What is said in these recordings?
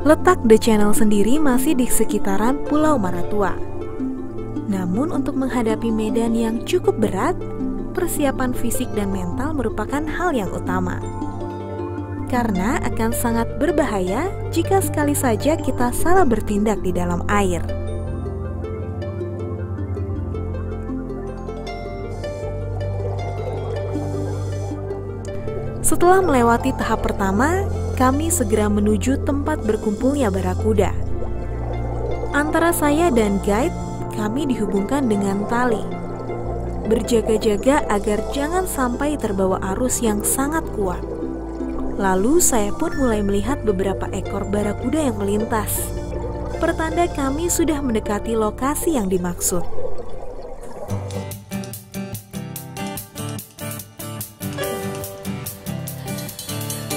Letak The Channel sendiri masih di sekitaran Pulau Maratua. Namun untuk menghadapi medan yang cukup berat, persiapan fisik dan mental merupakan hal yang utama. Karena akan sangat berbahaya jika sekali saja kita salah bertindak di dalam air. Setelah melewati tahap pertama, kami segera menuju tempat berkumpulnya barakuda. Antara saya dan guide, kami dihubungkan dengan tali. Berjaga-jaga agar jangan sampai terbawa arus yang sangat kuat. Lalu saya pun mulai melihat beberapa ekor barakuda yang melintas. Pertanda kami sudah mendekati lokasi yang dimaksud.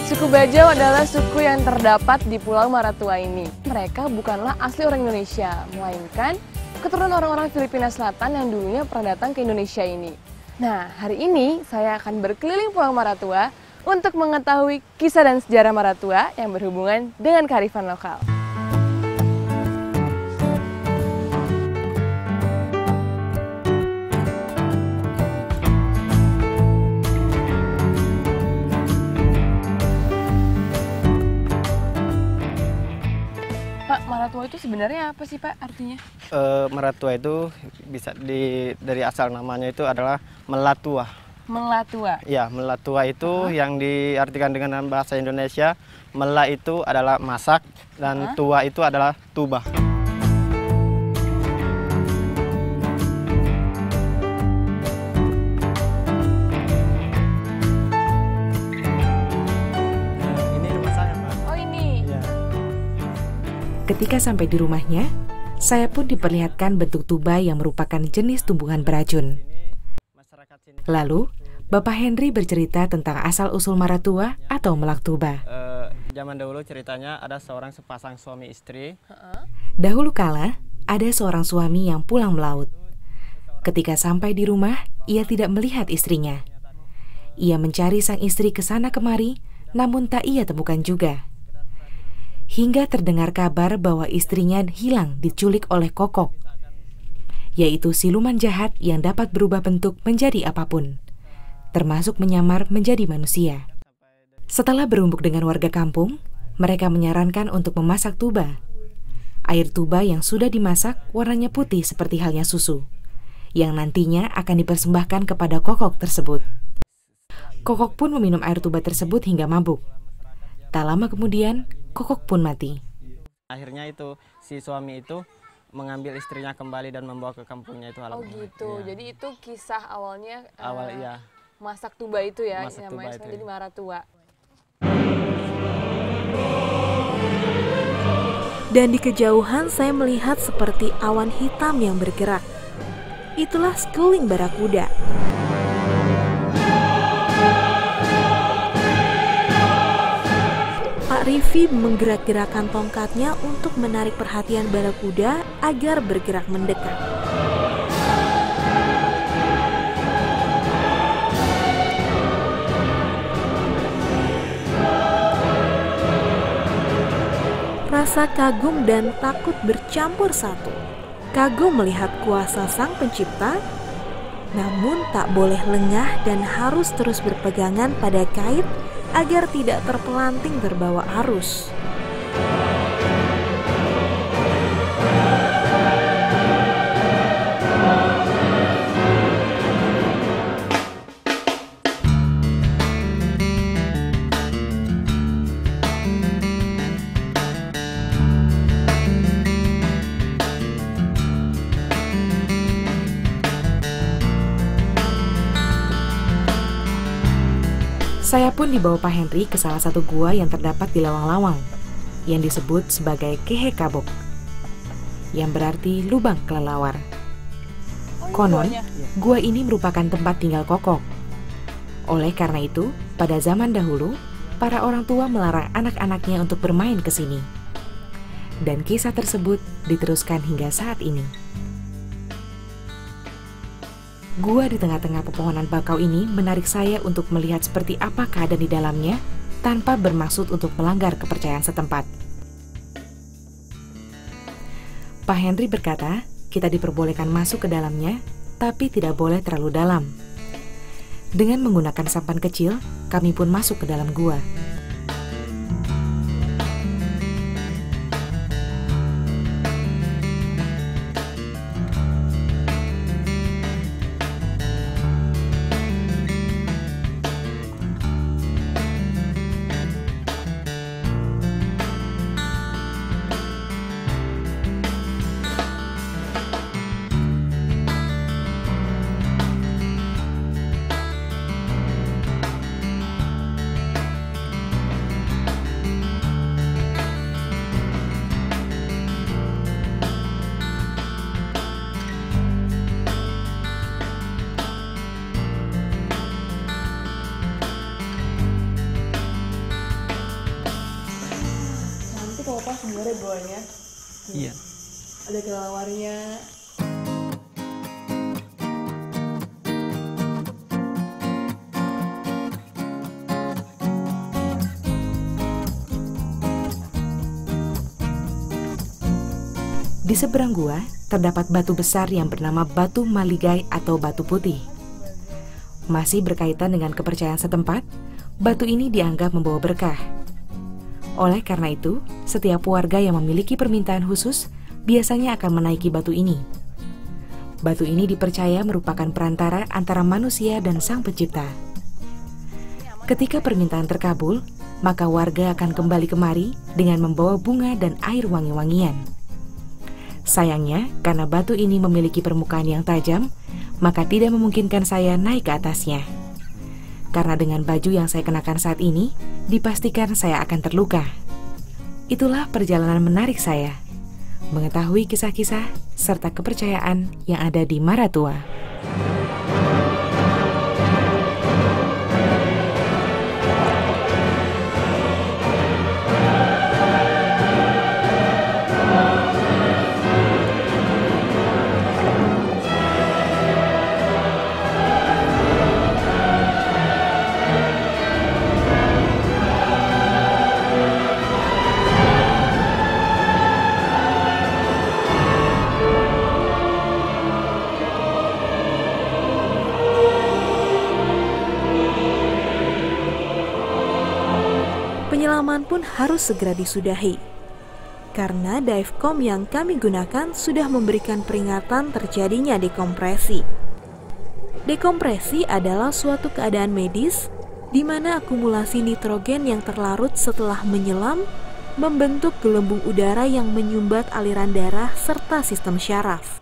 Suku Bajau adalah suku yang terdapat di Pulau Maratua ini. Mereka bukanlah asli orang Indonesia, melainkan keturunan orang-orang Filipina Selatan yang dulunya pernah datang ke Indonesia ini. Nah, hari ini saya akan berkeliling Pulau Maratua untuk mengetahui kisah dan sejarah Maratua yang berhubungan dengan kearifan lokal. Maratua itu sebenarnya apa sih Pak artinya? Maratua itu bisa dari asal namanya itu adalah Melatua. Melatua? Ya, Melatua itu yang diartikan dengan bahasa Indonesia, Mela itu adalah masak dan tua itu adalah tuba. Ketika sampai di rumahnya, saya pun diperlihatkan bentuk tuba yang merupakan jenis tumbuhan beracun. Lalu, Bapak Henry bercerita tentang asal-usul Maratua atau Melak Tuba. Zaman dahulu ceritanya ada seorang sepasang suami istri. Dahulu kala, ada seorang suami yang pulang melaut. Ketika sampai di rumah, ia tidak melihat istrinya. Ia mencari sang istri ke sana kemari, namun tak ia temukan juga. Hingga terdengar kabar bahwa istrinya hilang diculik oleh Kokok, yaitu siluman jahat yang dapat berubah bentuk menjadi apapun, termasuk menyamar menjadi manusia. Setelah berumbuk dengan warga kampung, mereka menyarankan untuk memasak tuba. Air tuba yang sudah dimasak warnanya putih seperti halnya susu, yang nantinya akan dipersembahkan kepada Kokok tersebut. Kokok pun meminum air tuba tersebut hingga mabuk. Tak lama kemudian, Kokok pun mati. Akhirnya itu si suami itu mengambil istrinya kembali dan membawa ke kampungnya itu halaman. Oh gitu. Ya. Jadi itu kisah awalnya iya. Masak tuba itu ya, masak namanya tuba itu. Jadi Maratua. Dan di kejauhan saya melihat seperti awan hitam yang bergerak. Itulah schooling barakuda. Pak Rivi menggerak-gerakkan tongkatnya untuk menarik perhatian barakuda agar bergerak mendekat. Rasa kagum dan takut bercampur satu. Kagum melihat kuasa Sang Pencipta, namun tak boleh lengah dan harus terus berpegangan pada kait agar tidak terpelanting terbawa arus. Saya pun dibawa Pak Henry ke salah satu gua yang terdapat di Lawang-Lawang, yang disebut sebagai Kehe Kabok, yang berarti lubang kelelawar. Konon, gua ini merupakan tempat tinggal Kokok. Oleh karena itu, pada zaman dahulu, para orang tua melarang anak-anaknya untuk bermain ke sini. Dan kisah tersebut diteruskan hingga saat ini. Gua di tengah-tengah pepohonan bakau ini menarik saya untuk melihat seperti apa keadaan di dalamnya tanpa bermaksud untuk melanggar kepercayaan setempat. Pak Henry berkata, kita diperbolehkan masuk ke dalamnya, tapi tidak boleh terlalu dalam. Dengan menggunakan sampan kecil, kami pun masuk ke dalam gua. Nanti kalau pas sebenarnya goanya Iya. ada kelelawarnya. Di seberang gua terdapat batu besar yang bernama batu maligai atau batu putih. Masih berkaitan dengan kepercayaan setempat, batu ini dianggap membawa berkah. Oleh karena itu, setiap warga yang memiliki permintaan khusus biasanya akan menaiki batu ini. Batu ini dipercaya merupakan perantara antara manusia dan Sang Pencipta. Ketika permintaan terkabul, maka warga akan kembali kemari dengan membawa bunga dan air wangi-wangian. Sayangnya, karena batu ini memiliki permukaan yang tajam, maka tidak memungkinkan saya naik ke atasnya. Karena dengan baju yang saya kenakan saat ini, dipastikan saya akan terluka. Itulah perjalanan menarik saya, mengetahui kisah-kisah serta kepercayaan yang ada di Maratua. Penyelaman pun harus segera disudahi, karena divecom yang kami gunakan sudah memberikan peringatan terjadinya dekompresi. Dekompresi adalah suatu keadaan medis di mana akumulasi nitrogen yang terlarut setelah menyelam membentuk gelembung udara yang menyumbat aliran darah serta sistem syaraf.